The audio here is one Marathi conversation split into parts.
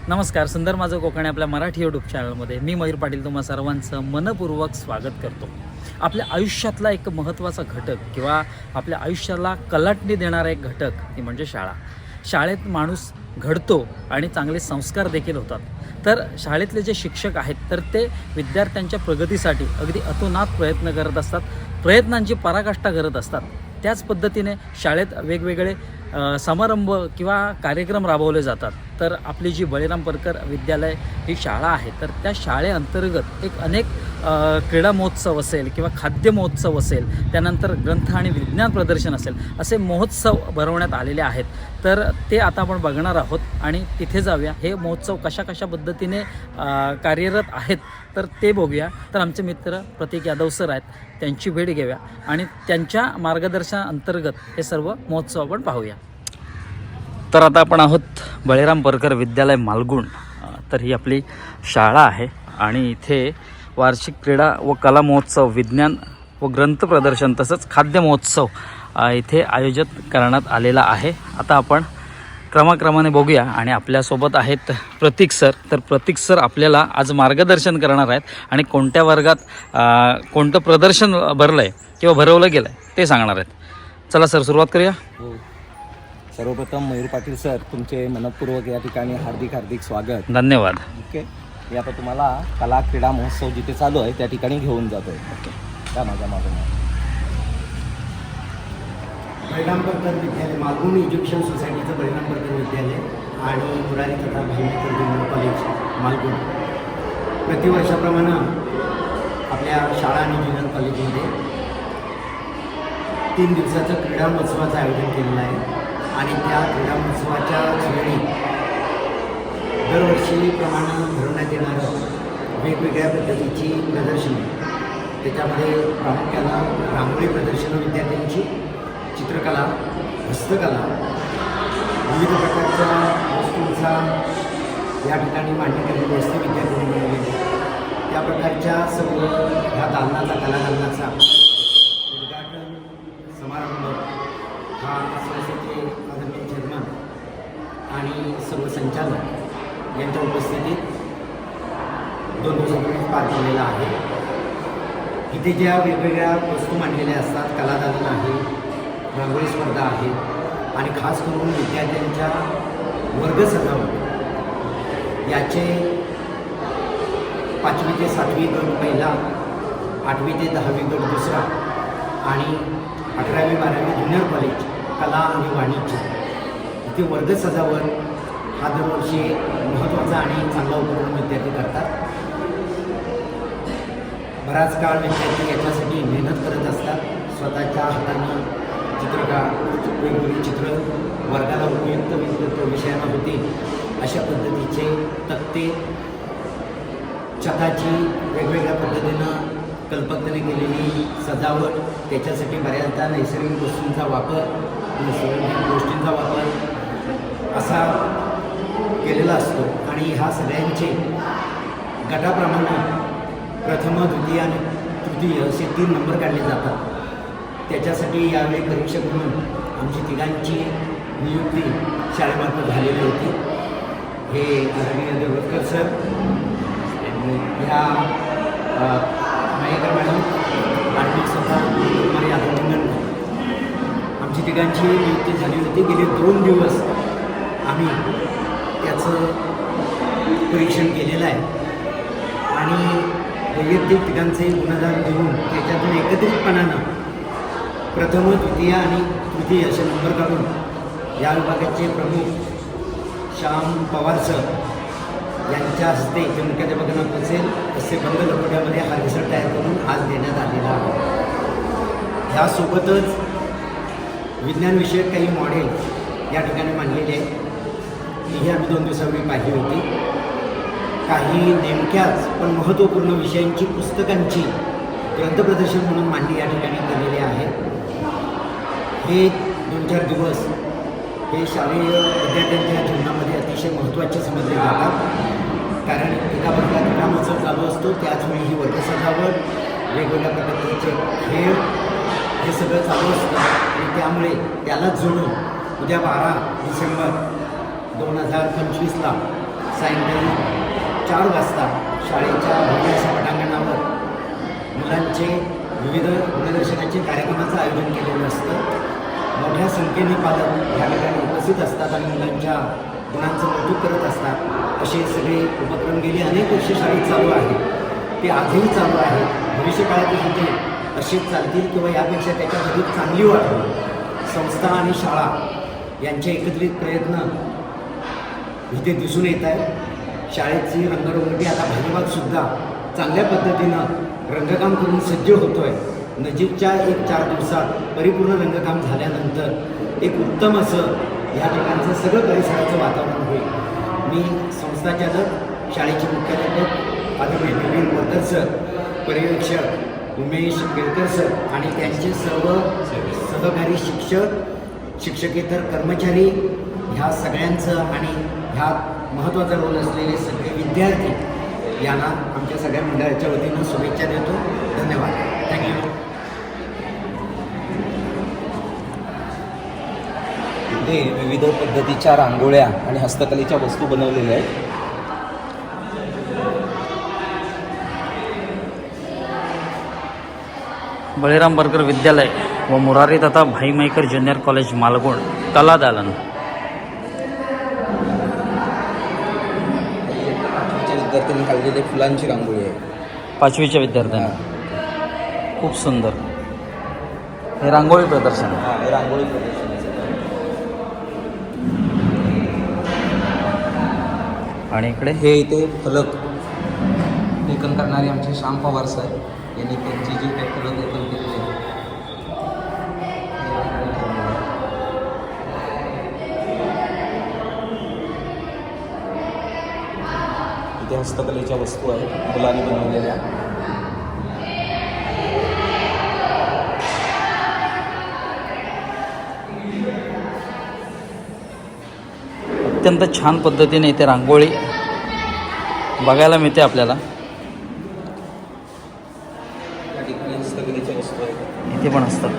नमस्कार, सुंदर माझं कोकण आपल्या मराठी यूट्यूब चॅनलमध्ये मी मयूर पाटील तुम्हा सर्वांचं मनपूर्वक स्वागत करतो. आपल्या आयुष्यातला एक महत्त्वाचा घटक किंवा आपल्या आयुष्याला कलाटणी देणारा एक घटक ती म्हणजे शाळा. शाळेत माणूस घडतो आणि चांगले संस्कार देखील होतात. तर शाळेतले जे शिक्षक आहेत तर ते विद्यार्थ्यांच्या प्रगतीसाठी अगदी अतोनात प्रयत्न करत असतात, प्रयत्नांची पराकाष्ठा करत असतात. त्याच पद्धतीने शाळेत वेगवेगळे समारंभ किंवा कार्यक्रम राबवले जातात. तर आपली जी बळीराम परकर विद्यालय ही शाळा आहे तर त्या शाळेअंतर्गत अनेक क्रीडा महोत्सव असेल किंवा खाद्य महोत्सव असेल, त्यानंतर ग्रंथ आणि विज्ञान प्रदर्शन असेल, असे महोत्सव भरवण्यात आलेले आहेत. तर ते आता आपण बघणार आहोत आणि तिथे जाऊया. हे महोत्सव कशा कशा पद्धतीने कार्यरत आहेत तर ते बघूया. तर आमचे मित्र प्रतीक यादव सर आहेत, त्यांची भेट घेऊया आणि त्यांच्या मार्गदर्शनाअंतर्गत हे सर्व महोत्सव आपण पाहूया. तर आता आपण आहोत बळीराम परकर विद्यालय मालगुण. तर ही आपली शाळा आहे आणि इथे वार्षिक क्रीडा व कला महोत्सव, विज्ञान व ग्रंथ प्रदर्शन तसंच खाद्य महोत्सव इथे आयोजित करण्यात आलेला आहे. आता आपण क्रमाक्रमाने बघूया आणि आपल्यासोबत आहेत प्रतीक सर. तर प्रतीक सर आपल्याला आज मार्गदर्शन करणार आहेत आणि कोणत्या वर्गात कोणतं प्रदर्शन भरलं आहे किंवा भरवलं गेलं आहे ते सांगणार आहेत. चला सर, सुरुवात करूया. हो, सर्वप्रथम मयूर पाटील सर, तुमचे मनपूर्वक या ठिकाणी हार्दिक स्वागत. धन्यवाद. ओके, मी आता तुम्हाला कला क्रीडा महोत्सव जिथे चालू आहे त्या ठिकाणी घेऊन जातो आहे. ओके, त्या माझ्या मागून बळीराम परकर विद्यालय, मालगुण एज्युकेशन सोसायटीचं बळीराम परकर विद्यालय आणि मुरारी तथा भाईकर ज्युनियर कॉलेज मालगुण प्रतिवर्षाप्रमाणे आपल्या शाळा आणि ज्युनियर कॉलेजमध्ये 3 दिवसाचं क्रीडा महोत्सवाचं आयोजन केलेलं आहे. आणि त्या क्रीडा महोत्सवाच्या वेळी दरवर्षीप्रमाणे भरवण्यात येणारं वेगवेगळ्या पद्धतीची प्रदर्शने, त्याच्यामध्ये प्रामुख्यानं रांगोळी प्रदर्शनं, विद्यार्थ्यांची चित्रकला, हस्तकला, विविध प्रकारच्या वस्तूंचा या ठिकाणी मांडणी केलेली असते विद्यार्थ्यांनी बनवलेली. त्या प्रकारच्या सर्व ह्या दालनाचा, कलादालनाचा उद्घाटन समारंभ हा संस्थेचे आदरणीय चेअरमन आणि सर्व संचालक यांच्या उपस्थितीत 2 दिवसांपूर्वी पार पडलेला आहे. इथे ज्या वेगवेगळ्या वस्तू मांडलेल्या असतात, कलादालन आहे, रांगोळी स्पर्धा आहे आणि खास करून विद्यार्थ्यांच्या वर्ग सजावट याचे 5वी ते 7वी गट पहिला, 8वी ते 10वी गट दुसरा आणि 11वी 12वी ज्युनियर कॉलेज कला आणि वाणिज्य इथे वर्ग सजावट हा दरवर्षी महत्त्वाचा आणि चांगला उपक्रम विद्यार्थी करतात. बराच काळ विद्यार्थी याच्यासाठी मेहनत करत असतात. स्वतःच्या हाताने चित्रकार, वेगवेगळी चित्र वर्गाला उपयुक्त विषयांना होतील अशा पद्धतीचे तक्ते, छताची वेगवेगळ्या पद्धतीनं कल्पकतेने केलेली सजावट, त्याच्यासाठी बऱ्याचदा नैसर्गिक वस्तूंचा वापर, नैसर्गिक गोष्टींचा वापर असा केलेला असतो. आणि ह्या सगळ्यांचे गटाप्रमाणे प्रथम, द्वितीय आणि तृतीय असे 3 नंबर काढले जातात. त्याच्यासाठी यावेळी परीक्षक म्हणून आमची तिघांची नियुक्ती शाळेमार्फत झालेली होती. हे आदरणीय देवळकर सर, ह्या मायेकर मॅडम आणि स्वतः कुमारी आदरणीय, आमची तिघांची नियुक्ती झाली होती. गेले 2 दिवस आम्ही त्याचं परीक्षण केलेलं आहे आणि वैयक्तिक तिघांचे गुणगान देऊन त्याच्यातून एकत्रितपणानं प्रथम, द्वितीय आणि तृतीय असे नंबर काढून या विभागाचे प्रमुख श्याम पवार सर यांच्या हस्ते ते मुख्याध्यापकांना असेल असे बंद लकोट्यामध्ये हा रिझल्ट तयार करून आज देण्यात आलेला आहे. ह्यासोबतच विज्ञानविषयक काही मॉडेल या ठिकाणी मांडलेले आहेत. ही आम्ही 2 दिवसापूर्वी पाहिली होती. काही नेमक्याच पण महत्त्वपूर्ण विषयांची पुस्तकांची ग्रंथप्रदर्शन म्हणून मांडणी या ठिकाणी केलेली आहे. हे 2-4 दिवस हे शालेय विद्यार्थ्यांच्या जीवनामध्ये अतिशय महत्त्वाचे समजले जातात. कारण एका वर्गात क्रीडा महोत्सव चालू असतो, त्याचवेळी ही वर्ग सजावट, वेगवेगळ्या प्रकारचे खेळ हे सगळं चालू असतं आणि त्यामुळे त्यालाच जोडून उद्या 12 डिसेंबर 2025ला सायंकाळी 4 वाजता शाळेच्या भव्य अशा पटांगणावर मुलांचे विविध गुणदर्शनाचे कार्यक्रमाचं आयोजन केलेलं असतं. मोठ्या संख्येने पालक या ठिकाणी उपस्थित असतात आणि मुलांच्या गुणांचं कौतुक करत असतात. असे सगळे उपक्रम गेली अनेक वर्ष शाळेत चालू आहे. ते आजही चालू आहे. भविष्यकाळातही ते असेच चालतील किंवा यापेक्षा त्याच्यात अधिक चांगली वाढेल. संस्था आणि शाळा यांचे एकत्रित प्रयत्न इथे दिसून येत आहे. शाळेची रंगरंगोटी आता भाजीबागसुद्धा चांगल्या पद्धतीनं रंगकाम करून सज्ज होतो आहे. नजीकच्या 1-4 दिवसात परिपूर्ण रंगकाम झाल्यानंतर एक उत्तम असं ह्या ठिकाणचं सगळं परिसराचं वातावरण होईल. मी संस्थाचालक, शाळेचे मुख्याध्यापक आदरणीय नवीन वर्कर सर, पर्यवेक्षक उमेश केळकर सर आणि त्यांचे सर्व सहकारी शिक्षक, शिक्षकेतर कर्मचारी ह्या सगळ्यांचं आणि ह्या महत्त्वाचा रोल असलेले सगळे विद्यार्थी यांना आमच्या सगळ्या मंडळाच्या वतीनं शुभेच्छा देतो. धन्यवाद. थँक्यू. इथे विविध पद्धतीच्या रांगोळ्या आणि हस्तकलेच्या वस्तू बनवलेल्या आहेत. बळीराम बर्गर विद्यालय व मुरारी तथा भाई मैकर ज्युनियर कॉलेज मालगुण कला दालन. विद्यार्थ्यांनी काढलेली फुलांची रांगोळी आहे. 5वीच्या विद्यार्थ्यांना खूप सुंदर हे रांगोळी प्रदर्शन आहे. हे रांगोळी प्रदर्शन आहे. आणि इकडे हे इथे फलक लेखन करणारे आमचे श्याम पवार सर यांनी त्यांची जी काही फलक लेखन केलेली आहे. इथे हस्तकलेच्या वस्तू आहेत मुलांनी बनवलेल्या. अत्यंत छान पद्धतीने इथे रांगोळी बघायला मिळते आपल्याला. या ठिकाणी हस्तकलेच्या वस्तू आहेत. इथे पण असतात.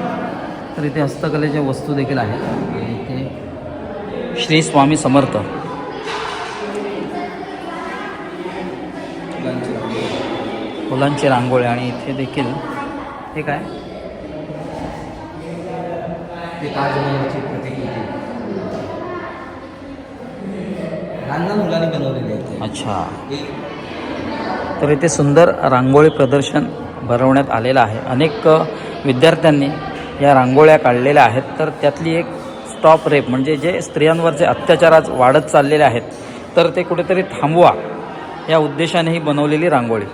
तर इथे हस्तकलेच्या वस्तू देखील आहेत. आणि इथे श्री स्वामी समर्थ फुलांची रांगोळी. फुलांची रांगोळी. आणि इथे देखील हे काय ते ताजमहलची प्रतिकृती लहान मुलांनी बनवलेली आहे. अच्छा. हे तर इथे सुंदर रांगोळी प्रदर्शन भरवण्यात आलेलं आहे. अनेक विद्यार्थ्यांनी या रांगोळ्या काढलेल्या आहेत. तर त्यातली एक स्टॉप रेप म्हणजे जे स्त्रियांवरचे अत्याचार आज वाढत चाललेले आहेत तर ते कुठेतरी थांबवा या उद्देशाने ही बनवलेली रांगोळी.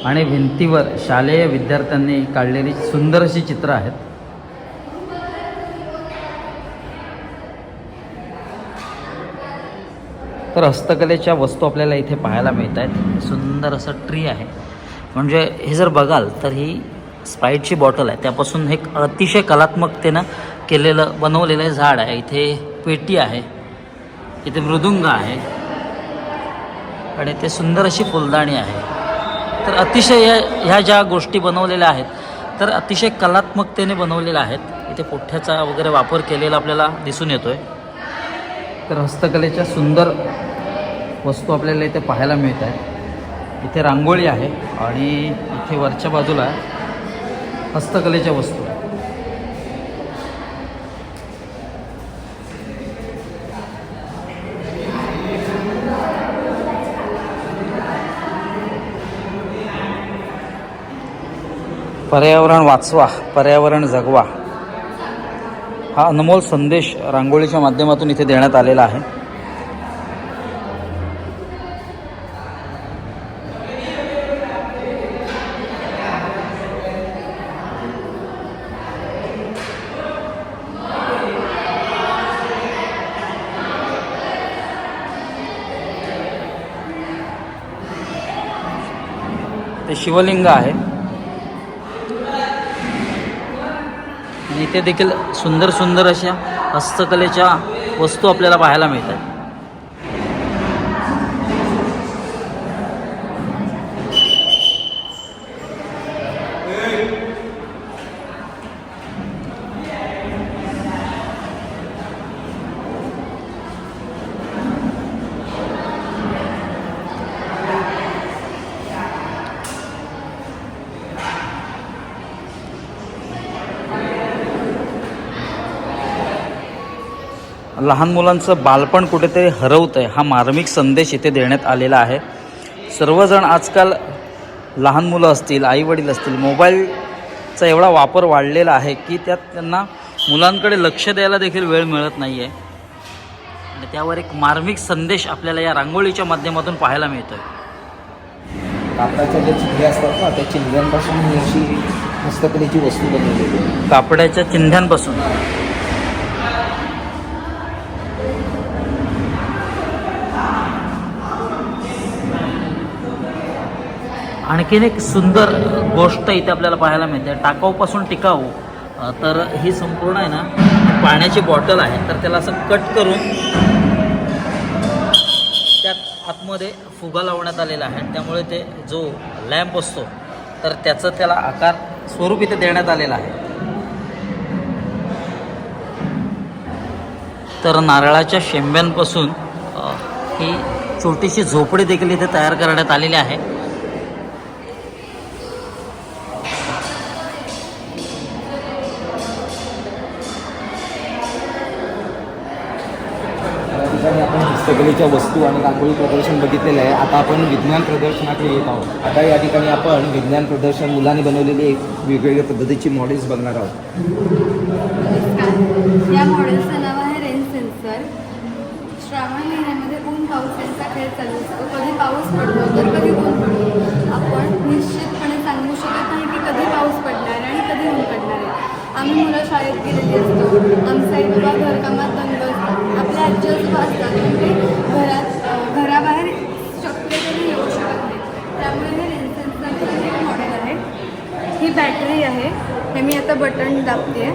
आणि भिंतीवर शालेय विद्यार्थ्यांनी काढलेली सुंदर अशी चित्रं आहेत. तर हस्तकलेच्या वस्तू आपल्याला इथे पाहायला मिळत आहेत. सुंदर असं ट्री आहे. म्हणजे हे जर बघाल तर ही स्प्राईटची बॉटल आहे त्यापासून एक अतिशय कलात्मकतेनं केलेलं बनवलेलं झाड आहे. इथे पेटी आहे, इथे मृदुंग आहे आणि इथे सुंदर अशी फुलदाणी आहे. तर अतिशय ह्या ज्या गोष्टी बनवलेल्या आहेत तर अतिशय कलात्मकतेने बनवलेल्या आहेत. इथे पुठ्ठ्याचा वगैरे वापर केलेला आपल्याला दिसून येतो आहे. तर हस्तकलेच्या सुंदर वस्तू आपल्याला इथे पाहायला मिळत आहेत. इथे रांगोळी आहे आणि इथे वरच्या बाजूला हस्तकलेच्या वस्तू. पर्यावरण वाचवा, पर्यावरण जगवा हा अनमोल संदेश रांगोळीच्या माध्यमातून इथे देण्यात आलेला आहे. ते शिवलिंग आहे. आणि इथे देखील सुंदर सुंदर अशा हस्तकलेच्या वस्तू आपल्याला पाहायला मिळतात. लहान मुलांचं बालपण कुठेतरी हरवतं आहे हा मार्मिक संदेश इथे देण्यात आलेला आहे. सर्वजण आजकाल लहान मुलं असतील, आईवडील असतील, मोबाईलचा एवढा वापर वाढलेला आहे की त्यात त्यांना मुलांकडे लक्ष द्यायला देखील वेळ मिळत नाही आहे. आणि त्यावर एक मार्मिक संदेश आपल्याला या रांगोळीच्या माध्यमातून पाहायला मिळतो आहे. कापडाच्या ज्या चिंध्या असतात ना, त्या चिंध्यांपासून ही अशी हस्तकलेची वस्तू बनवलेली आहे. कापडाच्या चिंध्यांपासून. आणखीन एक सुंदर गोष्ट इथे आपल्याला पाहायला मिळते. टाकाऊपासून टिकाऊ. तर ही संपूर्ण आहे ना पाण्याची बॉटल आहे, तर त्याला असं कट करून त्यात आतमध्ये फुगा लावण्यात आलेला आहे. त्यामुळे ते जो लॅम्प असतो तर त्याचं त्याला आकार स्वरूप इथे देण्यात आलेलं आहे. तर नारळाच्या शेंब्यांपासून ही छोटीशी झोपडी देखील इथे तयार करण्यात आलेली आहे. आपण हस्तकलेच्या वस्तू आणि रांगोळी प्रदर्शन बघितलेलं आहे. आता आपण विज्ञान प्रदर्शनाकडे येत आहोत. आता या ठिकाणी आपण विज्ञान प्रदर्शन मुलांनी बनवलेली एक वेगवेगळ्या पद्धतीची मॉडेल्स बघणार आहोत. या मॉडेलचं नाव आहे रेन सेन्सर. श्रावण महिन्यामध्ये ऊन पाऊस यांचा खेळ चालू असतो. कधी पाऊस पडतो तर कधी ऊन पडतो. आपण निश्चितपणे सांगू शकत नाही की कधी पाऊस पडणार आहे आणि कधी ऊन पडणार आहे. आम्ही मुलं शाळेत गेलेली असतो. आमचा आई बाबा घरकामात दंग असतात. आपले आजी आजोबा असतात म्हणजे घराबाहेर शक्यतेने येऊ शकत नाही. त्यामुळे हे रेन सेन्सरचं एक मॉडेल आहे. ही बॅटरी आहे. हे मी आता बटन दाबते.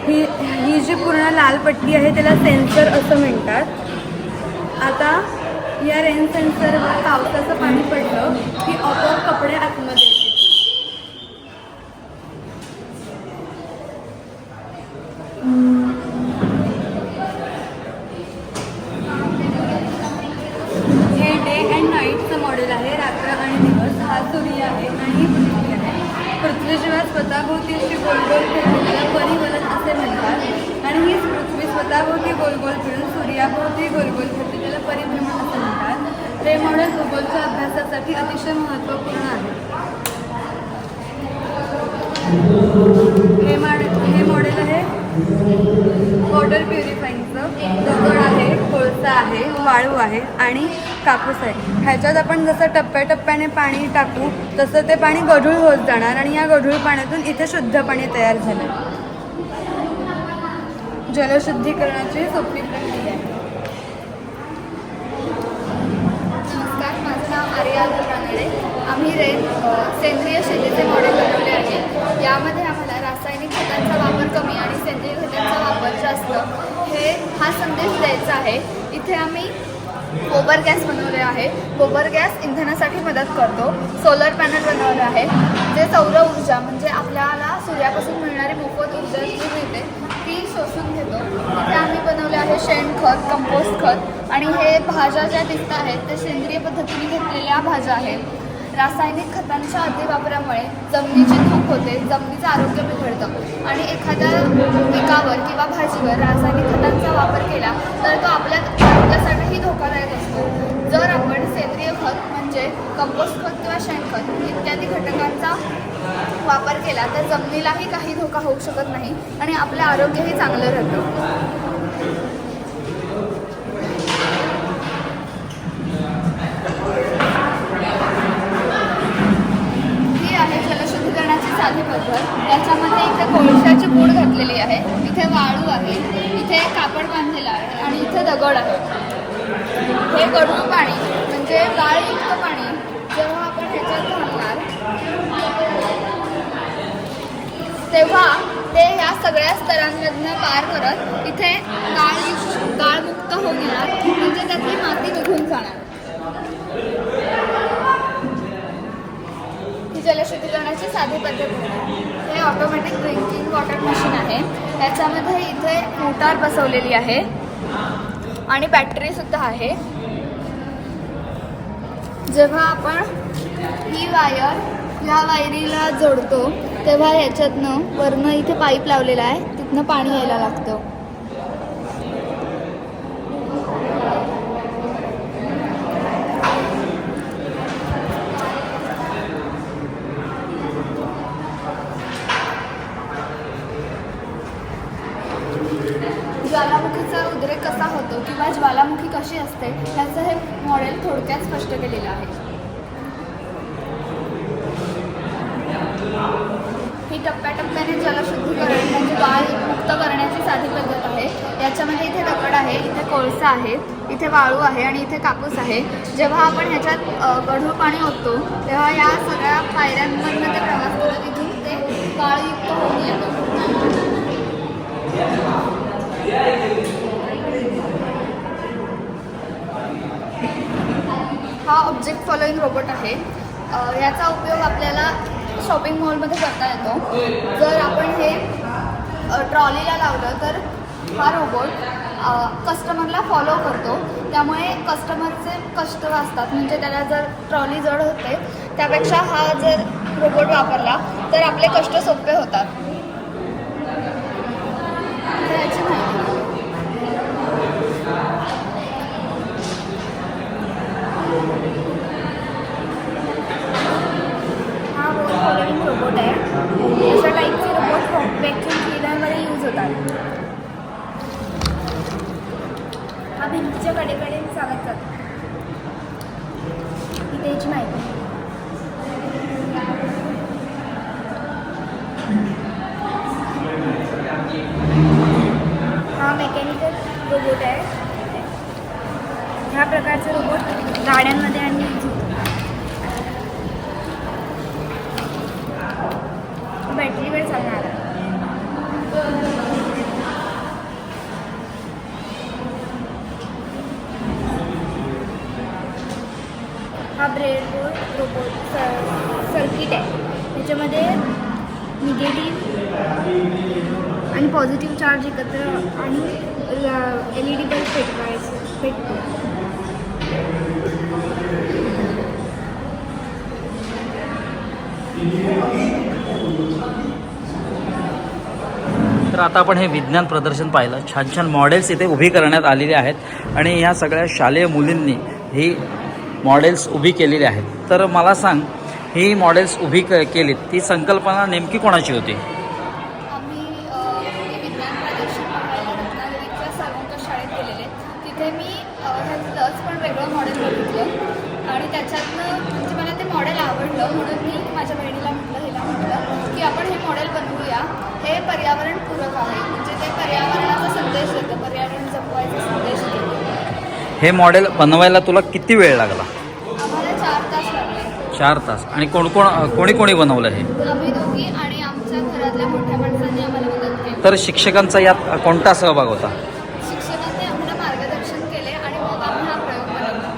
ही जी पूर्ण लाल पट्टी आहे त्याला सेन्सर असं म्हणतात. आता या रेन सेन्सरवर पावसाचं पाणी पडलं की आपोआप कपडे आतमध्ये येतील. हे डे अँड नाईटचं मॉडेल आहे. रात्र आणि दिवस. हा सूर्य आहे आणि ही पृथ्वी आहे. पृथ्वी जेव्हा स्वतःभोवती अशी गोल गोल फिरते त्याला परिवलन असे म्हणतात. आणि हीच पृथ्वी स्वतःभोवती गोल गोल फिरून सूर्याभोवती गोल गोल फिरते त्याला परिभ्रमण असं म्हणतात. हे मॉडेल भूगोलच्या अभ्यासासाठी अतिशय महत्त्वपूर्ण आहे. हे मॉडेल आहे वॉटर प्युरिफाईंगचं. दगड आहे, कोळसा आहे, वाळू आहे आणि कापूस आहे. ह्याच्यात आपण जसं टप्प्याटप्प्याने पाणी टाकू तसं ते पाणी गढूळ होत जाणार आणि या गढूळ पाण्यातून इथे शुद्ध पाणी तयार झालं. जलशुद्धीकरणाची सोपी प्रक्रिया आहे. नमस्कार, माझं नाव आर्या कानडे. आम्ही सेंद्रिय शेतीचे मॉडेल बनवले आहे. यामध्ये आम्हाला रासायनिक खतांचा वापर कमी आणि सेंद्रिय खतांचा वापर जास्त हा संदेश द्यायचा आहे. इथे आम्ही गोबर गॅस बनवले आहे. गोबर गॅस इंधनासाठी मदत करतो. सोलर पॅनल बनवले आहे जे सौर ऊर्जा म्हणजे आपल्याला सूर्यापासून मिळणारी मोफत ऊर्जा जी मिळते ती शोषून घेतो. इथे आम्ही बनवले आहे शेणखत, कंपोस्ट खत आणि हे भाज्या ज्या दिसत आहेत ते सेंद्रिय पद्धतीने घेतलेल्या भाज्या आहेत. रासायनिक खतांच्या अतिवापरामुळे जमिनीची धूप होते, जमिनीचं आरोग्य बिघडतं आणि एखाद्या पिकावर किंवा भाजीवर रासायनिक खतांचा वापर केला तर तो आपल्या आरोग्यासाठीही धोकादायक असतो. जर आपण सेंद्रिय खत म्हणजे कंपोस्ट खत किंवा शेणखत इत्यादी घटकांचा वापर केला तर जमिनीलाही काही धोका होऊ शकत नाही आणि आपलं आरोग्यही चांगलं राहतं. साधी पद्धत. त्याच्यामध्ये इथे कोळशाची पूड घातलेली आहे, इथे वाळू आहे, इथे कापड बांधलेलं आहे आणि इथे दगड आहे. हे गढूळ पाणी म्हणजे गाळयुक्त पाणी जेव्हा आपण ह्याच्यात घालणार तेव्हा ते ह्या सगळ्या स्तरांमधनं पार करत इथे गाळमुक्त होऊन येणार म्हणजे त्यातली माती निघून जाणार. जलशुद्धीकरणाची साधी पद्धत आहे. हे ऑटोमॅटिक ड्रिंकिंग वॉटर मशीन आहे. त्याच्यामध्ये इथे मोटार बसवलेली आहे आणि बॅटरीसुद्धा आहे. जेव्हा आपण ही वायर ह्या वायरीला जोडतो तेव्हा ह्याच्यातनं वरनं इथे पाईप लावलेला आहे, तिथनं पाणी यायला लागतं. ज्वालामुखीचा उद्रेक कसा होतो किंवा ज्वालामुखी कशी असते याचं हे मॉडेल थोडक्यात स्पष्ट केलेलं आहे. ही टप्प्याटप्प्याने जलशुद्धीकरण म्हणजे वाळ मुक्त करण्याची साधी पद्धत आहे. याच्यामध्ये इथे दगड आहे, इथे कोळसा आहे, इथे वाळू आहे आणि इथे कापूस आहे. जेव्हा आपण ह्याच्यात गढूळ पाणी ओततो तेव्हा या सगळ्या पायऱ्यांमधनं ते प्रवास करत इथून ते वाळूयुक्त होऊन येतो. हा ऑब्जेक्ट फॉलोइंग रोबोट आहे. याचा उपयोग आपल्याला शॉपिंग मॉलमध्ये करता येतो. जर आपण हे ट्रॉलीला लावलं तर हा रोबोट कस्टमरला फॉलो करतो. त्यामुळे कस्टमरचे कष्ट वाचतात. म्हणजे त्याला जर ट्रॉली जड होते त्यापेक्षा हा जर रोबोट वापरला तर आपले कष्ट सोपे होतात. तर याची माहिती हा फॉलोइंग रोबोट आहे. अशा टाईपचे रोबोट व्हॅक्यूम क्लिनरमध्ये यूज होतात. हा भिंतीच्या कडेकडे चालत जातो. ही त्याची माहिती. हा मेकॅनिकल रोबोट आहे. ह्या प्रकारचे रोबोट गाड्यांमध्ये आणि यूज होतो. बॅटरीवर चालणार. हा ब्रेडबोर्ड रोबोट सर्किट आहे. त्याच्यामध्ये निगेटिव्ह आणि पॉझिटिव्ह चार्ज एकत्र आणि LED बल्ब पेटतो. तर आता आपण हे विज्ञान प्रदर्शन पाहिलं. छान छान मॉडेल्स इथे उभी करण्यात आलेली आहेत आणि ह्या सगळ्या शालेय मुलींनी ही मॉडेल्स उभी केलेली आहेत. तर मला सांग, ही मॉडेल्स उभी केलीत ती संकल्पना नेमकी कोणाची होती? आम्ही विज्ञान प्रदर्शन पाहायला रत्नागिरीच्या सर्वंकष शाळेत गेलेले. तिथे मी ह्यातलंच पण वेगळं मॉडेल बघितलं आणि त्याच्यातनं म्हणजे मला ते मॉडेल आवडलं. म्हणून मी माझ्या बहिणीला म्हटलं, हिला म्हटलं की आपण हे मॉडेल बनवूया. हे पर्यावरणपूरक आहे. म्हणजे ते पर्यावरणाचा संदेश देतं, पर्यावरण जपवायचा संदेश देतं. हे मॉडेल बनवायला तुला किती वेळ लागला? आम्हाला 4 तास लागले. 4 तास. आणि कोणी बनवलं हे? आम्ही दोघी आणि आमच्या घरातल्या मोठ्या माणसांनी आम्हाला मदत केली. तर शिक्षकांचा यात कोणता सहभाग होता? शिक्षकांनी आम्हाला मार्गदर्शन केले आणि मग आम्ही हा प्रयोग बनवला.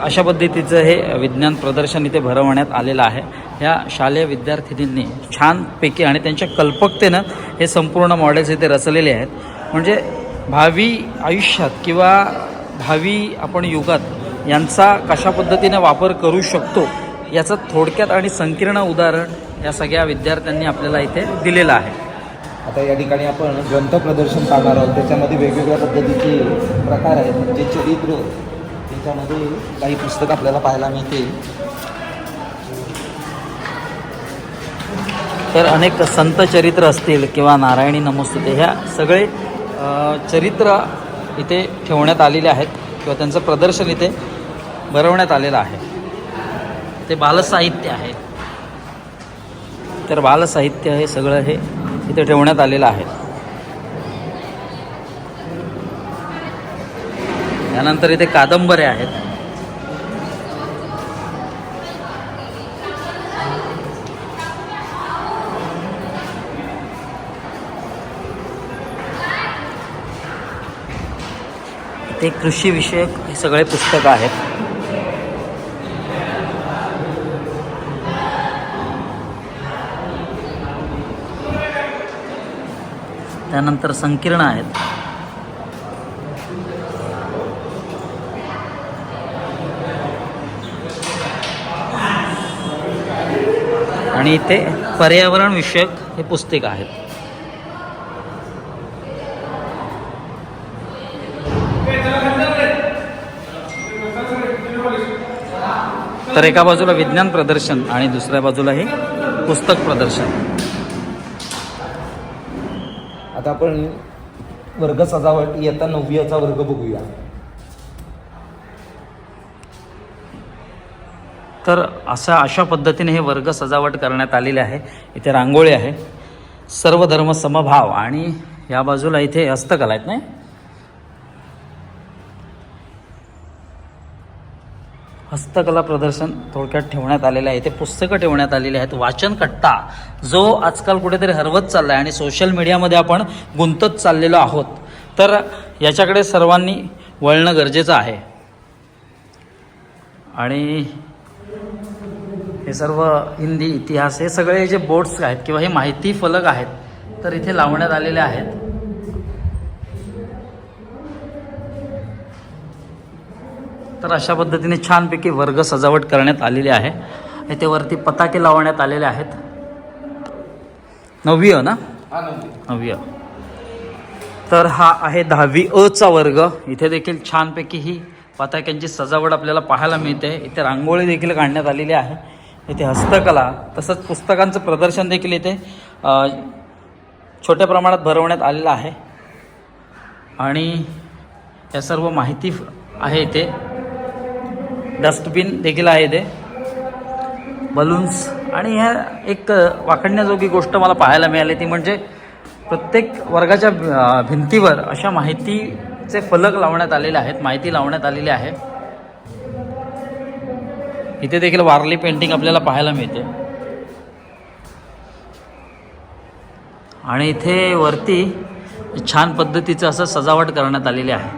अशा पद्धतीचं हे विज्ञान प्रदर्शन इथे भरवण्यात आलेलं आहे. ह्या शालेय विद्यार्थिनींनी छानपैकी आणि त्यांच्या कल्पकतेनं हे संपूर्ण मॉडेल्स इथे रचलेले आहेत. म्हणजे भावी आयुष्यात किंवा भावी आपण युगात यांचा कशा पद्धतीने वापर करू शकतो याचं थोडक्यात आणि संकीर्ण उदाहरण या सगळ्या विद्यार्थ्यांनी आपल्याला इथे दिलेलं आहे. आता या ठिकाणी आपण ग्रंथ प्रदर्शन पाहणार आहोत. त्याच्यामध्ये वेगवेगळ्या पद्धतीचे प्रकार आहेत. जे चरित्र, त्याच्यामध्ये काही पुस्तकं आपल्याला पाहायला मिळतील. तर अनेक संत चरित्र असतील किंवा नारायणी नमोस्तुते, ह्या सगळे चरित्र इथे ठेवण्यात आलेले आहेत किंवा त्यांचं प्रदर्शन इथे भरवण्यात आलेलं आहे. ते बालसाहित्य आहे. तर बालसाहित्य हे सगळं हे इथे ठेवण्यात आलेलं आहे. त्यानंतर इथे कादंबऱ्या आहेत. ते कृषीविषयक हे सगळे पुस्तकं आहेत. त्यानंतर संकीर्ण आहेत. आणि इथे पर्यावरण विषयक हे पुस्तक आहेत. तर एका बाजूला विज्ञान प्रदर्शन आणि दुसऱ्या बाजूला हे पुस्तक प्रदर्शन. आता आपण वर्ग सजावट इयत्ता 9वीचा वर्ग बघूया. तर अशा पद्धतीने हे वर्ग सजावट करण्यात आलेले आहे. इथे रांगोळी आहे, सर्व धर्म समभाव, आणि या बाजूला इथे हस्तकला आहेत नाही, हस्तकला प्रदर्शन थोडक्यात ठेवण्यात आलेलं आहे. इथे पुस्तकं ठेवण्यात आलेली आहेत. वाचन कट्टा जो आजकाल कुठेतरी हरवत चालला आहे आणि सोशल मीडियामध्ये आपण गुंतत चाललेलो आहोत, तर याच्याकडे सर्वांनी वळणं गरजेचं आहे. आणि हे सर्व हिंदी इतिहास हे सगळे जे बोर्ड्स आहेत किंवा हे माहिती फलक आहेत तर इथे लावण्यात आलेले आहेत. तर अशा पद्धतीने छानपैकी वर्ग सजावट करण्यात आलेली आहे. इथे वरती पताके लावण्यात आलेले आहेत. 9वी ना, 9वी. तर हा आहे 10वी अ वर्ग. इथे देखील छानपैकी ही पताक्यांची सजावट आपल्याला पाहायला मिळते. इथे रांगोळी देखील काढण्यात आलेली आहे. इथे हस्तकला तसंच पुस्तकांचं प्रदर्शन देखील इथे छोट्या प्रमाणात भरवण्यात आलेलं आहे. आणि या सर्व माहिती आहे. इथे डस्टबिन देखील आहे, इथे बलून्स. आणि ह्या एक वाखडण्याजोगी गोष्ट मला पाहायला मिळाली ती म्हणजे प्रत्येक वर्गाच्या भिंतीवर अशा माहितीचे फलक लावण्यात आलेले आहेत, माहिती लावण्यात आलेली आहे. इथे देखील वारली पेंटिंग आपल्याला पाहायला मिळते. आणि इथे वरती छान पद्धतीचं असं सजावट करण्यात आलेली आहे.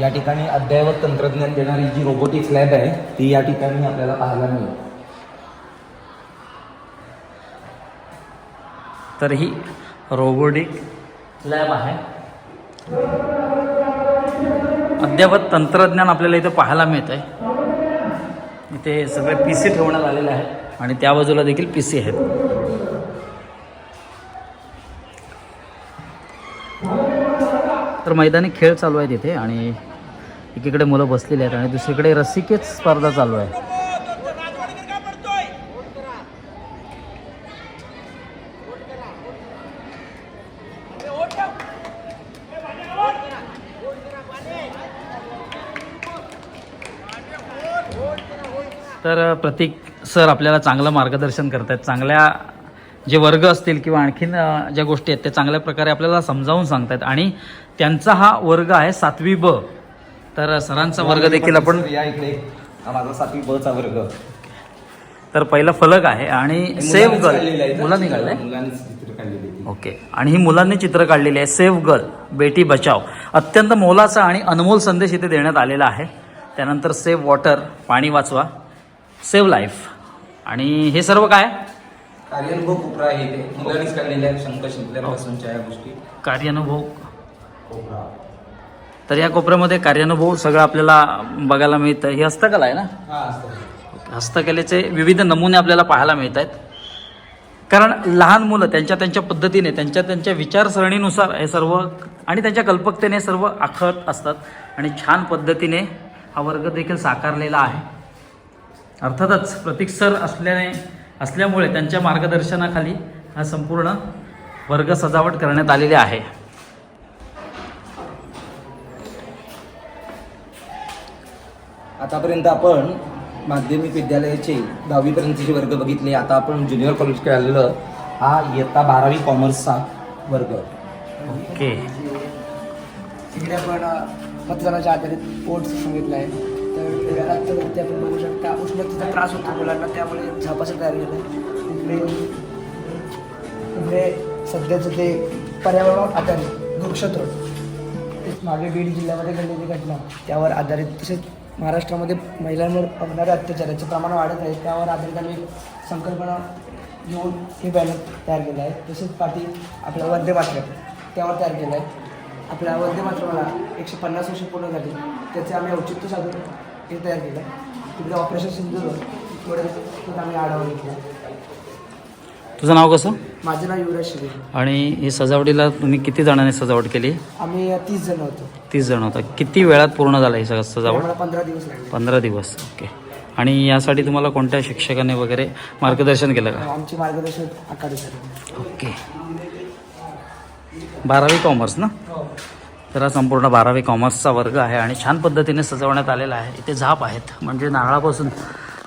या ठिकाणी अद्ययावत तंत्रज्ञान देणारी जी रोबोटिक्स लॅब आहे ती या ठिकाणी आपल्याला पाहायला मिळेल. तर ही रोबोटिक लॅब आहे. अद्ययावत तंत्रज्ञान आपल्याला इथे पाहायला मिळत आहे. इथे सगळे PC ठेवण्यात आलेले आहेत आणि त्या बाजूला देखील PC आहेत. तर मैदानी खेळ चालू आहे तिथे आणि एकीकडे मुलं बसलेली आहेत आणि दुसरीकडे रस्सीखेच स्पर्धा चालू आहे. तर प्रतीक सर आपल्याला चांगलं मार्गदर्शन करत आहेत. चांगल्या जे वर्ग असतील किंवा आणखीन ज्या गोष्टी आहेत ते चांगल्या प्रकारे आपल्याला समजावून सांगतात. आणि त्यांचा हा वर्ग आहे 7वी ब. तर सरांचा वर्ग देखील आपण या इकडे हा माझा 7वी ब चा वर्ग. तर पहिला फलक आहे आणि सेव्ह गर्ल मुलांनी काढलंय. मुलांनी चित्र काढलेली. ओके. आणि ही मुलांनी चित्र काढलेली आहे. सेव्ह गर्ल बेटी बचाव. अत्यंत मोलाचा आणि अनमोल संदेश इथे देण्यात आलेला आहे. त्यानंतर सेव्ह वॉटर पाणी वाचवा, सेव्ह लाईफ. आणि हे सर्व काय कार्यानुभव कोपरा आहे इथे मुलांनीच काढलेल्या शंकर शिंपल्यापासूनच्या या गोष्टी. कार्यानुभव. कोपरा. तर या कोपऱ्यामध्ये कार्यानुभव सगळं आपल्याला बघायला मिळतं. ही हस्तकला आहे ना. हस्तकलेचे विविध नमुने आपल्याला पाहायला मिळत आहेत. कारण लहान मुलं त्यांच्या पद्धतीने त्यांच्या विचारसरणीनुसार हे सर्व आणि त्यांच्या कल्पकतेने सर्व आखत असतात आणि छान पद्धतीने हा वर्ग देखील साकारलेला आहे. अर्थातच प्रतीक सर असल्यामुळे त्यांच्या मार्गदर्शनाखाली हा संपूर्ण वर्ग सजावट करण्यात आलेली आहे. आतापर्यंत आपण माध्यमिक विद्यालयाचे 10वी पर्यंतचे वर्ग बघितले. आता आपण ज्युनियर कॉलेजकडे आलेलं. हा इयत्ता 12वी कॉमर्सचा वर्ग. ओके. इकडे आपण मतदानाच्या आधारित कोड्स सांगितलं आहे. तर रक्तगती आपण बघू शकता. उष्णतेचा त्रास होतो मुलांना, त्यामुळे झापाचं तयार केलं आहे. इकडे सध्याचं ते पर्यावरणावर आधारित वृक्षतोड तेच मागे बीड जिल्ह्यामध्ये घडलेली घटना त्यावर आधारित, तसेच महाराष्ट्रामध्ये महिलांवर होणाऱ्या अत्याचाराचे प्रमाण वाढत आहे त्यावर आधारित आम्ही संकल्पना घेऊन हे बॅनर तयार केलं आहे. तसेच पाठी आपल्या वंदे मातरम त्यावर तयार केलं आहे. आपल्या वंदे मातरमला 150 वर्ष पूर्ण झाली, त्याचे आम्ही औचित्य साधून हे तयार केलं आहे. तिकडे ऑपरेशन सिंधूवर थोडं आम्ही आढावा घेतला. तुझं नाव कसं? माझं नाव युवराज शिवे. आणि ही सजावटीला तुम्ही किती जणांनी सजावट केली? आम्ही 30 जण होतो. 30 जण होता. किती वेळात पूर्ण झालं हे सगळं सजावट? आम्हाला 15 दिवस लागले. 15 दिवस. ओके. आणि यासाठी तुम्हाला कोणत्या शिक्षकाने वगैरे मार्गदर्शन केलं का? आमचे मार्गदर्शक आकारे सर. ओके. 12वी कॉमर्स ना? तर हा संपूर्ण 12वी कॉमर्सचा वर्ग आहे आणि छान पद्धतीने सजवण्यात आलेला आहे. इथे झाप आहेत, म्हणजे नारळापासून,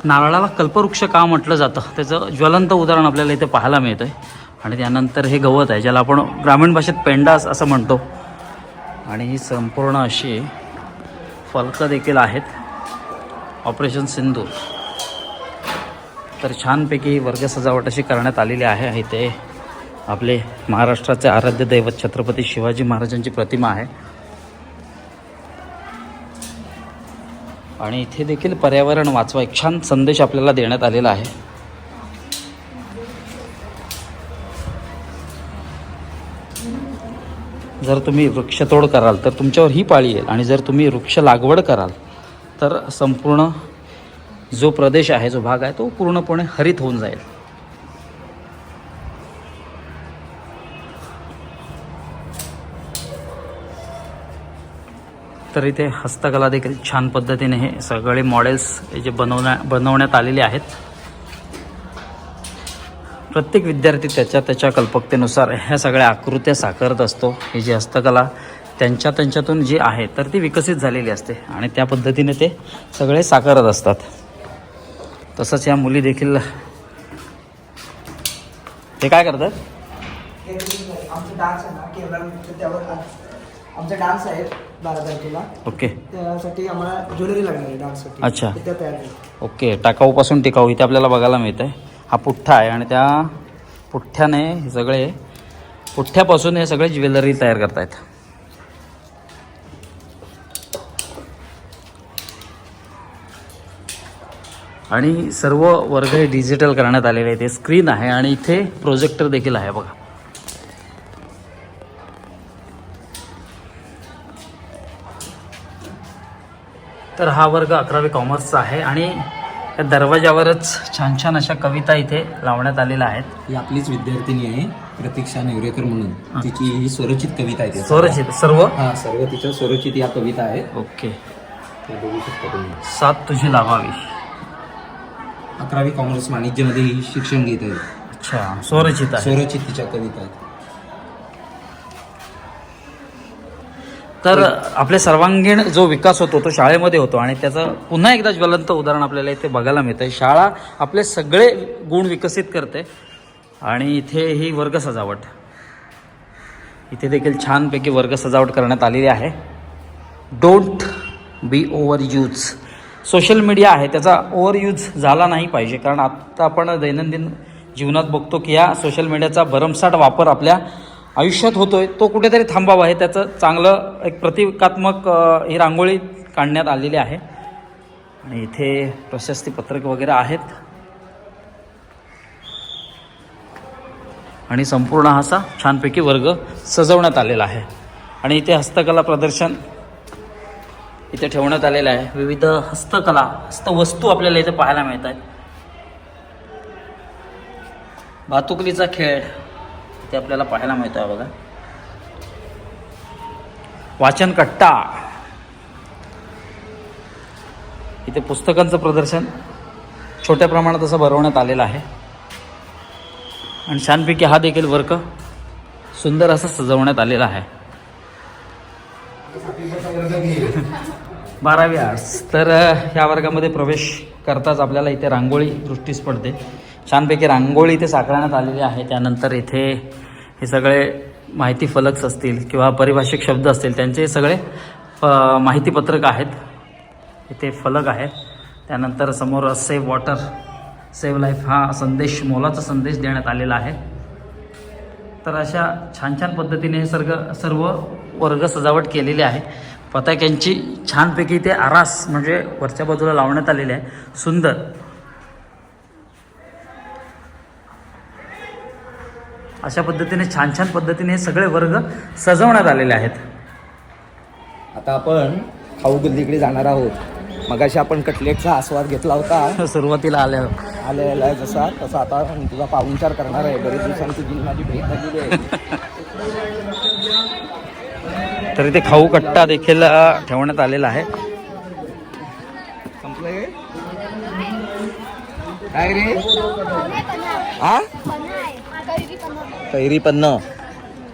नारळाला कल्पवृक्ष का म्हटलं जातं त्याचं ज्वलंत उदाहरण आपल्याला इथे पाहायला मिळतं आहे. आणि त्यानंतर हे गवत आहे ज्याला आपण ग्रामीण भाषेत पेंडास असं म्हणतो. आणि ही संपूर्ण अशी फलकं देखील आहेत, ऑपरेशन सिंदूर. तर छानपैकी ही वर्ग सजावट अशी करण्यात आलेली आहे. इथे आपले महाराष्ट्राचे आराध्य दैवत छत्रपती शिवाजी महाराजांची प्रतिमा आहे. आणि इथे देखील पर्यावरण वाचवा एक छान संदेश आपल्याला देण्यात आलेला आहे. जर तुम्ही वृक्षतोड कराल तर तुमच्यावर ही पाळी येईल, आणि जर तुम्ही वृक्ष लागवड कराल तर संपूर्ण जो प्रदेश आहे, जो भाग आहे, तो पूर्णपणे हरित होऊन जाईल. तर इथे हस्तकला देखील छान पद्धतीने हे सगळे मॉडेल्स जे बनवण्यात आलेले आहेत. प्रत्येक विद्यार्थी त्याच्या कल्पकतेनुसार ह्या सगळ्या आकृत्या साकारत असतो. ही जी हस्तकला त्यांच्यातून जी आहे तर ती विकसित झालेली असते आणि त्या पद्धतीने ते सगळे साकारत असतात. तसंच या मुली देखील ते काय करतात? आमचा डान्स आहे ना केवढा, त्यावर आमचा डान्स आहे 12 तारखेला. ओके. त्यासाठी आम्हाला ज्वेलरी लागणार आहे डान्ससाठी. अच्छा. त्या तयार आहे. ओके. टाकाऊपासून टिकाऊ इथे आपल्याला बघायला मिळतं आहे. हा पुठ्ठा आहे आणि त्या पुठ्ठ्याने हे सगळे, पुठ्ठ्यापासून हे सगळे ज्वेलरी तयार करतायत. आणि सर्व वर्ग हे डिजिटल करण्यात आलेले आहेत. स्क्रीन आहे आणि इथे प्रोजेक्टर देखील आहे बघा. तर हा वर्ग 11वी कॉमर्सचा आहे आणि त्या दरवाजावरच छान छान अशा कविता इथे लावण्यात आलेल्या आहेत. ही आपलीच विद्यार्थिनी आहे प्रतीक्षा नेवरेकर म्हणून. तिची ही स्वरचित कविता आहे. स्वरचित सर्व? हां, सर्व तिच्या स्वरचित या कविता आहेत. ओके. त्या बघू शकता तुम्ही. साथ तुझी लावावी. 11वी कॉमर्स वाणिज्यमध्ये ही शिक्षण घेत आहे. अच्छा, स्वरचित आहे. स्वरचित तिच्या कविता आहेत. तर आपल्या सर्वांगीण जो विकास होतो तो शाळेमध्ये होतो आणि त्याचं पुन्हा एकदा ज्वलंत उदाहरण आपल्याला इथे बघायला मिळतं आहे. शाळा आपले सगळे गुण विकसित करते. आणि इथे ही वर्ग सजावट, इथे देखील छानपैकी वर्ग सजावट करण्यात आलेली आहे. Don't be over use. Social media आहे त्याचा ओव्हर यूज झाला नाही पाहिजे, कारण आत्ता आपण दैनंदिन जीवनात बघतो की या सोशल मीडियाचा भरमसाठ वापर आपल्या आयुष्यात होतोय. तो कुठेतरी थांबावा हे त्याचं चांगलं एक प्रतिकात्मक ही रांगोळी काढण्यात आलेली आहे. आणि इथे प्रशस्तीपत्रक वगैरे आहेत. आणि संपूर्ण असा छानपैकी वर्ग सजवण्यात आलेला आहे. आणि इथे हस्तकला प्रदर्शन इथे ठेवण्यात आलेलं आहे. विविध हस्तकला, हस्तवस्तू आपल्याला इथे पाहायला मिळत आहेत. भातुकलीचा खेळ इथे आपल्याला पाहायला मिळतो आहे बघा. वाचन कट्टा, इथे पुस्तकांचं प्रदर्शन छोट्या प्रमाणात असं भरवण्यात आलेलं आहे. आणि छानपैकी हा देखील वर्ग सुंदर असं सजवण्यात आलेला आहे. 12वी आर्ट्स. तर ह्या वर्गामध्ये प्रवेश करताच आपल्याला इथे रांगोळी दृष्टीस पडते. छानपैकी रांगोळी इथे साकारण्यात आलेली आहे. त्यानंतर इथे हे सगळे माहिती फलक्स असतील किंवा पारिभाषिक शब्द असतील त्यांचे सगळे माहितीपत्रक आहेत. इथे फलक आहे. त्यानंतर समोर सेव्ह वॉटर, सेव्ह लाईफ हा संदेश, मोलाचा संदेश देण्यात आलेला आहे. तर अशा छान छान पद्धतीने हे सर्व वर्ग सजावट केलेली आहे. पताक्यांची छानपैकी ते आरास म्हणजे वरच्या बाजूला लावण्यात आलेले आहे. सुंदर अशा पद्धतीने छान छान पद्धतीने हे सगळे वर्ग सजवण्यात आलेले आहेत. आता आपण खाऊ गल्लीकडे जाणार आहोत. मगाशी आपण कटलेटचा आस्वाद घेतला होता सुरुवातीला आलेला आहे जसा तसा आता तुझा पाहुणचार करणार आहे. बरेच दिवसांची तुझी माझी भेट झालेली आहे. तर इथे खाऊ कट्टा देखील ठेवण्यात आलेला आहे. संपलंय. काय रे हा कैरी पन्ना.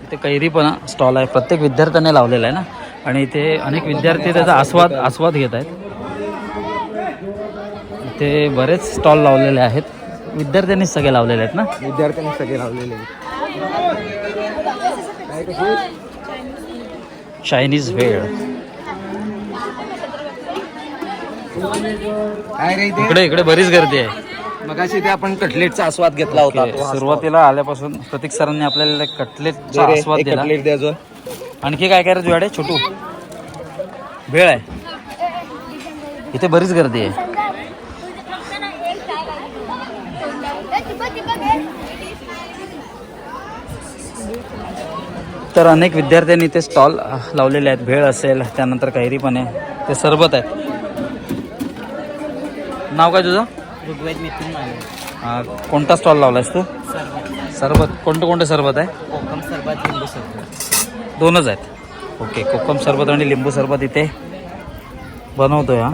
इथे कैरीपणा स्टॉल आहे, प्रत्येक विद्यार्थ्याने लावलेला आहे ना, आणि इथे अनेक विद्यार्थी त्याचा आस्वाद घेत आहेत. इथे बरेच स्टॉल लावलेले आहेत, विद्यार्थ्यांनीच सगळे लावलेले आहेत ना. विद्यार्थ्यांनी सगळे लावलेले आहेत. काय कसं? चायनीज भेळ. काय रे इथे? इकडे बरीच गर्दी आहे. मगाशी इथे आपण कटलेटचा आस्वाद घेतला होता. तो हा सुरुवातीला आल्यापासून प्रतीक सरांनी आपल्याला कटलेटचा दे रे, आस्वाद एक दिला. कटलेट दे अजून. आणखी काय काय रे तुझ्याकडे? छोटू भेळ आहे. इथे बरीच गर्दी आहे. तर अनेक विद्यार्थ्यांनी इथे स्टॉल लावलेले आहेत. भेळ असेल, त्यानंतर कैरी पण आहे, ते सरबत आहेत. नाव काय तुझं? ऋग्वेद मिथून कोणता स्टॉल लावलायस तू? सरबत. कोणतं सरबत आहे? कोकम सरबत, लिंबू सरबत. दोनच आहेत. ओके, कोकम सरबत आणि लिंबू सरबत इथे बनवतोय हा.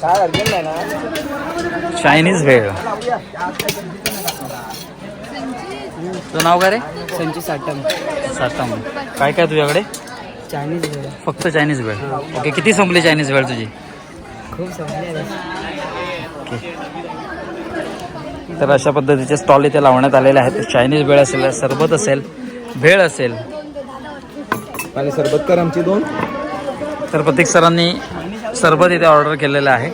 काय अर्जंट नाही ना? चायनीज भेळ. तुझं नाव काय रे? संची साठम. सातम. काय काय तुझ्याकडे? चायनीज भेळ फक्त चायनीज भेळ. ओके, किती संपली चायनीज भेळ तुझी? खूप संपले. तर अशा पद्धतीचे स्टॉल इथे लावण्यात आलेले आहेत. चायनीज भेळ असेल, सरबत असेल, भेळ असेल. आणि सरबत कर आमची 2. तर प्रतीक सरांनी सरबत इथे ऑर्डर केलेलं आहे,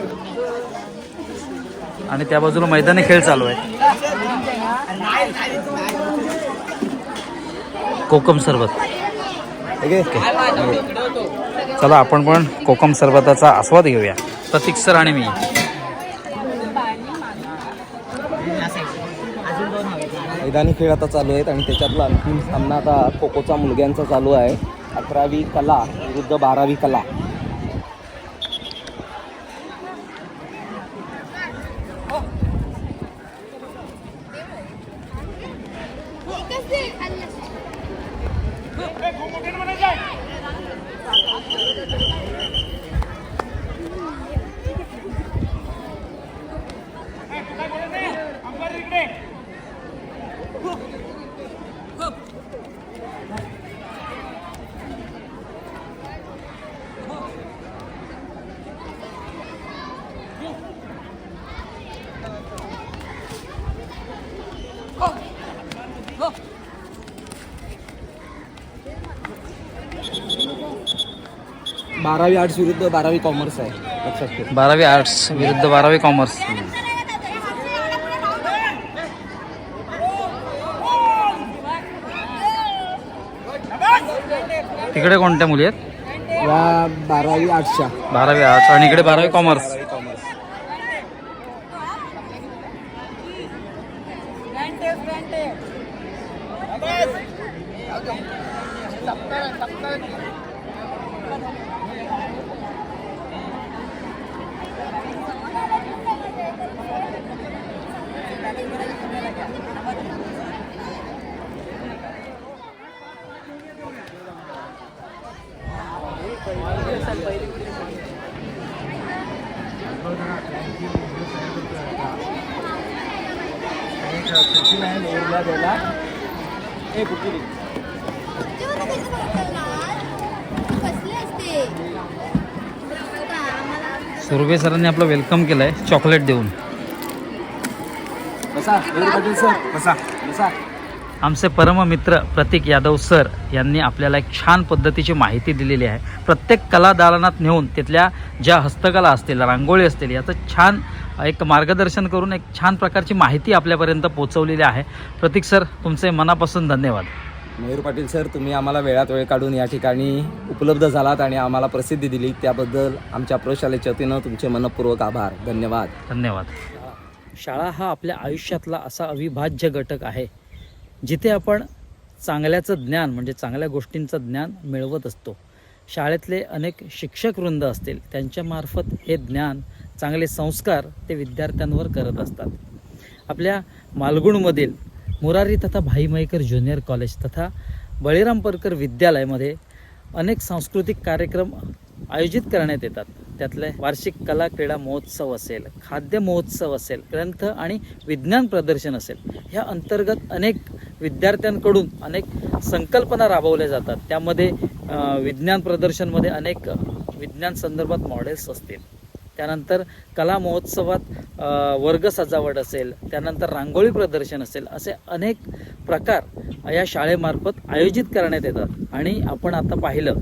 आणि त्या बाजूला मैदानी खेळ चालू आहे. कोकम सरबत. चला आपण पण कोकम सरबताचा आस्वाद घेऊया, प्रतीक सर आणि मी. मैदानी खेळ आता चालू आहेत आणि त्याच्यातला अंतिम सामना आता खो-खोचा मुलग्यांचा चालू आहे. 11वी कला विरुद्ध 12वी कला. बारावी आर्ट्स विरुद्ध 12वी कॉमर्स आहे, लक्षात ठेव. 12वी आर्ट्स विरुद्ध 12वी कॉमर्स. तिकडे कोणत्या मुली आहेत? या 12वी आर्ट्सच्या. 12वी आर्ट्स आणि इकडे 12वी कॉमर्स. सुर्वे सरांनी आपलं वेलकम केलं आहे चॉकलेट देऊन. आमचे परममित्र प्रतीक यादव सर यांनी आपल्याला एक छान पद्धतीची माहिती दिलेली आहे. प्रत्येक कला दालनात नेऊन तिथल्या ज्या हस्तकला असतील, रांगोळी असतील, याचं छान एक मार्गदर्शन करून एक छान प्रकारची माहिती आपल्यापर्यंत पोहोचवलेली आहे. प्रतीक सर, तुमचे मनापासून धन्यवाद. मयूर पाटील सर, तुम्ही आम्हाला वेळात वेळ काढून या ठिकाणी उपलब्ध झालात आणि आम्हाला प्रसिद्धी दिली, त्याबद्दल आमच्या प्रशालेच्या वतीनं तुमचे मनपूर्वक आभार. धन्यवाद. धन्यवाद. शाळा हा आपल्या आयुष्यातला असा अविभाज्य घटक आहे जिथे आपण चांगल्याचं ज्ञान म्हणजे चांगल्या गोष्टींचं ज्ञान मिळवत असतो. शाळेतले अनेक शिक्षक वृंद असतील, त्यांच्यामार्फत हे ज्ञान, चांगले संस्कार ते विद्यार्थ्यांवर करत असतात. आपल्या मालगुणमधील मुरारी तथा भाई मयेकर ज्युनियर कॉलेज तथा बळीराम परकर विद्यालयामध्ये अनेक सांस्कृतिक कार्यक्रम आयोजित करण्यात येतात. त्यातले वार्षिक कला क्रीडा महोत्सव असेल, खाद्य महोत्सव असेल, ग्रंथ आणि विज्ञान प्रदर्शन असेल, ह्या अंतर्गत अनेक विद्यार्थ्यांकडून अनेक संकल्पना राबवल्या जातात. त्यामध्ये विज्ञान प्रदर्शनमध्ये अनेक विज्ञान संदर्भात मॉडेल्स असतील, त्यानंतर कला महोत्सवात वर्ग सजावट असेल, त्यानंतर रांगोळी प्रदर्शन असेल, असे अनेक प्रकार या शाळेमार्फत आयोजित करण्यात येतात. आणि आपण आता पाहिलं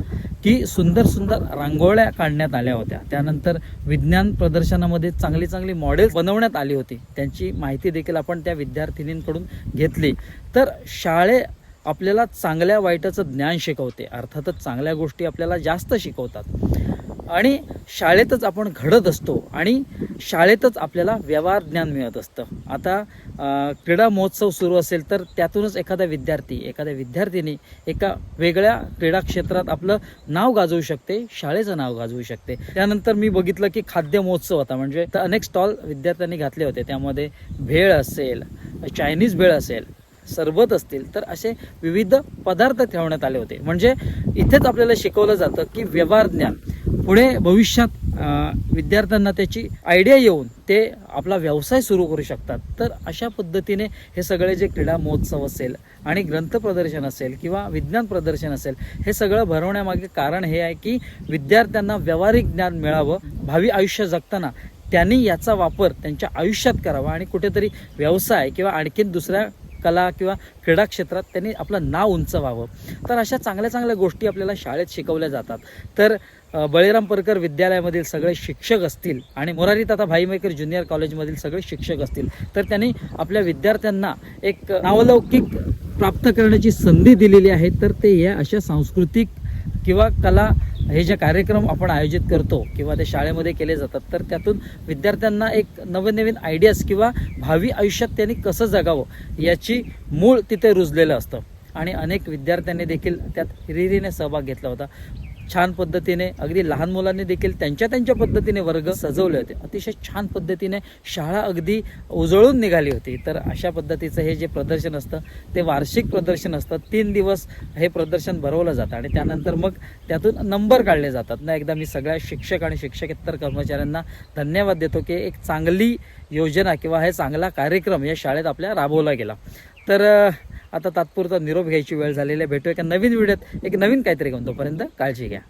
की सुंदर सुंदर रांगोळ्या काढण्यात आल्या होत्या. त्यानंतर विज्ञान प्रदर्शनामध्ये चांगली चांगली मॉडेल्स बनवण्यात आली होती, त्यांची माहिती देखील आपण त्या विद्यार्थिनींकडून घेतली. तर शाळे आपल्याला चांगल्या वाईटाचं ज्ञान शिकवते, अर्थातच चांगल्या गोष्टी आपल्याला जास्त शिकवतात आणि शाळेतच आपण घडत असतो आणि शाळेतच आपल्याला व्यवहार ज्ञान मिळत असतं. आता क्रीडा महोत्सव सुरू असेल तर त्यातूनच एखादा विद्यार्थी, एखाद्या विद्यार्थिनी एका वेगळ्या क्रीडा क्षेत्रात आपलं नाव गाजवू शकते, शाळेचं नाव गाजवू शकते. त्यानंतर मी बघितलं की खाद्य महोत्सव होता, म्हणजे अनेक स्टॉल विद्यार्थ्यांनी घातले होते. त्यामध्ये भेळ असेल, चायनीज भेळ असेल, सरबत असतील, तर असे विविध पदार्थ ठेवण्यात आले होते. म्हणजे इथेच आपल्याला शिकवलं जातं की व्यवहार ज्ञान पुढे भविष्यात विद्यार्थ्यांना त्याची आयडिया येऊन ते आपला व्यवसाय सुरू करू शकतात. तर अशा पद्धतीने हे सगळे जे क्रीडा महोत्सव असेल आणि ग्रंथ प्रदर्शन असेल किंवा विज्ञान प्रदर्शन असेल, हे सगळं भरवण्यामागे कारण हे आहे की विद्यार्थ्यांना व्यावहारिक ज्ञान मिळावं, भावी आयुष्य जगताना त्यांनी याचा वापर त्यांच्या आयुष्यात करावा आणि कुठेतरी व्यवसाय किंवा आणखीन दुसऱ्या कला किंवा क्रीडा क्षेत्रात त्यांनी आपलं नाव उंच व्हावं. तर अशा चांगल्या चांगल्या गोष्टी आपल्याला शाळेत शिकवल्या जातात. तर बळीराम परकर विद्यालयामधील सगळे शिक्षक असतील आणि मोरारी ताता भाईमेकर ज्युनियर कॉलेजमधील सगळे शिक्षक असतील, तर त्यांनी आपल्या विद्यार्थ्यांना एक नावलौकिक प्राप्त करण्याची संधी दिलेली आहे. तर ते या अशा सांस्कृतिक किंवा कला हे जे कार्यक्रम आपण आयोजित करतो किंवा ते शाळेमध्ये केले जातात, तर त्यातून विद्यार्थ्यांना एक नवनवीन आयडियाज किंवा भावी आयुष्यात त्यांनी कसं जगावं याची मूळ तिथे रुजलेलं असतं. आणि अनेक विद्यार्थ्यांनी देखील त्यात हिरिरीने सहभाग घेतला होता. छान पद्धतीने अगदी लहान मुलांनी देखील त्यांच्या पद्धतीने वर्ग सजवले होते. अतिशय छान पद्धतीने शाळा अगदी उजळून निघाली होती. तर अशा पद्धतीचं हे जे प्रदर्शन असतं ते वार्षिक प्रदर्शन असतं. 3 दिवस हे प्रदर्शन भरवलं जातं आणि त्यानंतर मग त्यातून नंबर काढले जातात. ना एकदा मी सगळ्या शिक्षक आणि शिक्षकेतर कर्मचाऱ्यांना धन्यवाद देतो की एक चांगली योजना किंवा हे चांगला कार्यक्रम या शाळेत आपल्या राबवला गेला. तर आता तात्पुरता निरोप घ्यायची वेळ झालेली आहे. भेटू एका नवीन व्हिडिओत एक नवीन काहीतरी घेऊन. तोपर्यंत काळजी घ्या.